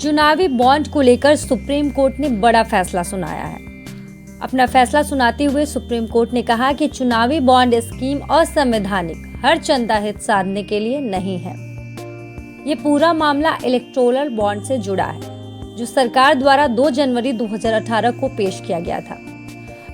चुनावी बॉन्ड को लेकर सुप्रीम कोर्ट ने बड़ा फैसला सुनाया है। अपना फैसला सुनाते हुए सुप्रीम कोर्ट ने कहा कि चुनावी बॉन्ड स्कीम असंवैधानिक हर चंदा हित साधने के लिए नहीं है। ये पूरा मामला इलेक्टोरल बॉन्ड से जुड़ा है, जो सरकार द्वारा 2 जनवरी 2018 को पेश किया गया था।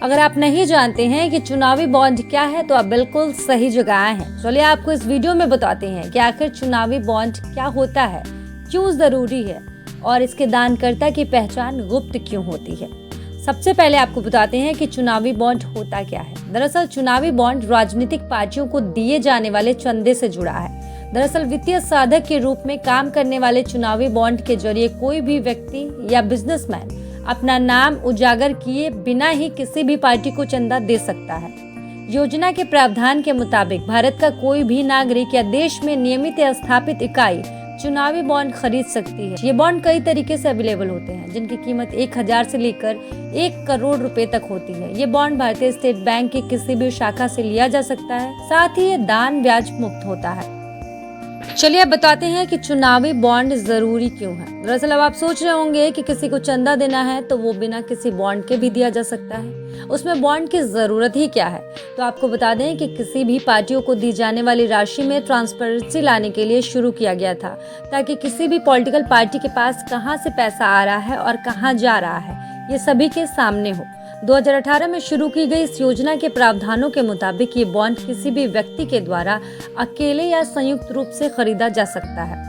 अगर आप नहीं जानते हैं कि चुनावी बॉन्ड क्या है तो आप बिल्कुल सही जगह आए हैं। चलिए आपको इस वीडियो में बताते हैं कि आखिर चुनावी बॉन्ड क्या होता है, क्यों जरूरी है और इसके दानकर्ता की पहचान गुप्त क्यों होती है। सबसे पहले आपको बताते हैं कि चुनावी बॉन्ड होता क्या है। दरअसल चुनावी बॉन्ड राजनीतिक पार्टियों को दिए जाने वाले चंदे से जुड़ा है। दरअसल वित्तीय साधक के रूप में काम करने वाले चुनावी बॉन्ड के जरिए कोई भी व्यक्ति या बिजनेसमैन अपना नाम उजागर किए बिना ही किसी भी पार्टी को चंदा दे सकता है। योजना के प्रावधान के मुताबिक भारत का कोई भी नागरिक या देश में नियमित या स्थापित इकाई चुनावी बॉन्ड खरीद सकती है। ये बॉन्ड कई तरीके से अवेलेबल होते हैं, जिनकी कीमत 1000 से लेकर 1 करोड़ रुपए तक होती है। ये बॉन्ड भारतीय स्टेट बैंक की किसी भी शाखा से लिया जा सकता है। साथ ही ये दान ब्याज मुक्त होता है। चलिए अब बताते हैं कि चुनावी बॉन्ड जरूरी क्यों है। दरअसल अब आप सोच रहे होंगे कि किसी को चंदा देना है तो वो बिना किसी बॉन्ड के भी दिया जा सकता है, उसमें बॉन्ड की जरूरत ही क्या है। तो आपको बता दें कि किसी भी पार्टियों को दी जाने वाली राशि में ट्रांसपेरेंसी लाने के लिए शुरू किया गया था, ताकि किसी भी पॉलिटिकल पार्टी के पास कहां से पैसा आ रहा है और कहां जा रहा है, ये सभी के सामने हो। 2018 में शुरू की गई इस योजना के प्रावधानों के मुताबिक ये बॉन्ड किसी भी व्यक्ति के द्वारा अकेले या संयुक्त रूप से खरीदा जा सकता है।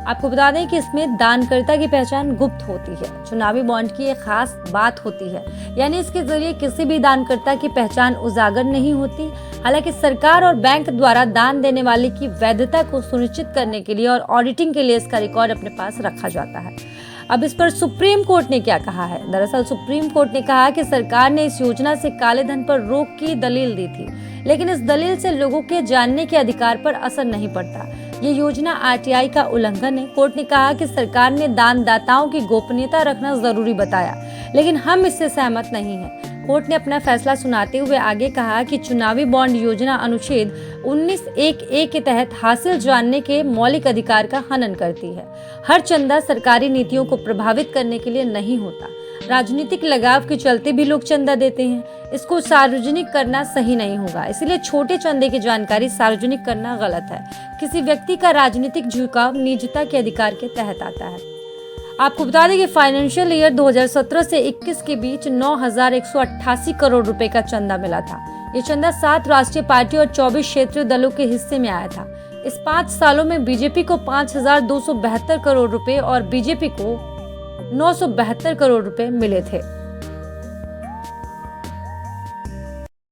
आपको बता दें कि इसमें दानकर्ता की पहचान गुप्त होती है। चुनावी बॉन्ड की एक खास बात होती है, यानी इसके जरिए किसी भी दानकर्ता की पहचान उजागर नहीं होती। हालांकि सरकार और बैंक द्वारा दान देने वाले की वैधता को सुनिश्चित करने के लिए और ऑडिटिंग के लिए इसका रिकॉर्ड अपने पास रखा जाता है। अब इस पर सुप्रीम कोर्ट ने क्या कहा है। दरअसल सुप्रीम कोर्ट ने कहा कि सरकार ने इस योजना से काले धन पर रोक की दलील दी थी, लेकिन इस दलील से लोगों के जानने के अधिकार पर असर नहीं पड़ता। ये योजना आरटीआई का उल्लंघन है। कोर्ट ने कहा कि सरकार ने दानदाताओं की गोपनीयता रखना जरूरी बताया, लेकिन हम इससे सहमत नहीं हैं। कोर्ट ने अपना फैसला सुनाते हुए आगे कहा कि चुनावी बॉन्ड योजना अनुच्छेद 19(1)(a) के तहत हासिल जानने के मौलिक अधिकार का हनन करती है। हर चंदा सरकारी नीतियों को प्रभावित करने के लिए नहीं होता। राजनीतिक लगाव के चलते भी लोग चंदा देते हैं। इसको सार्वजनिक करना सही नहीं होगा, इसलिए छोटे चंदे की जानकारी सार्वजनिक करना गलत है। किसी व्यक्ति का राजनीतिक झुकाव निजता के अधिकार के तहत आता है। आपको बता दें कि फाइनेंशियल ईयर 2017 से 21 के बीच 9,188 करोड़ रुपए का चंदा मिला था। ये चंदा 7 राष्ट्रीय पार्टी और 24 क्षेत्रीय दलों के हिस्से में आया था। इस 5 सालों में बीजेपी को 5,272 करोड़ रुपए और बीजेपी को 972 करोड़ रुपए मिले थे।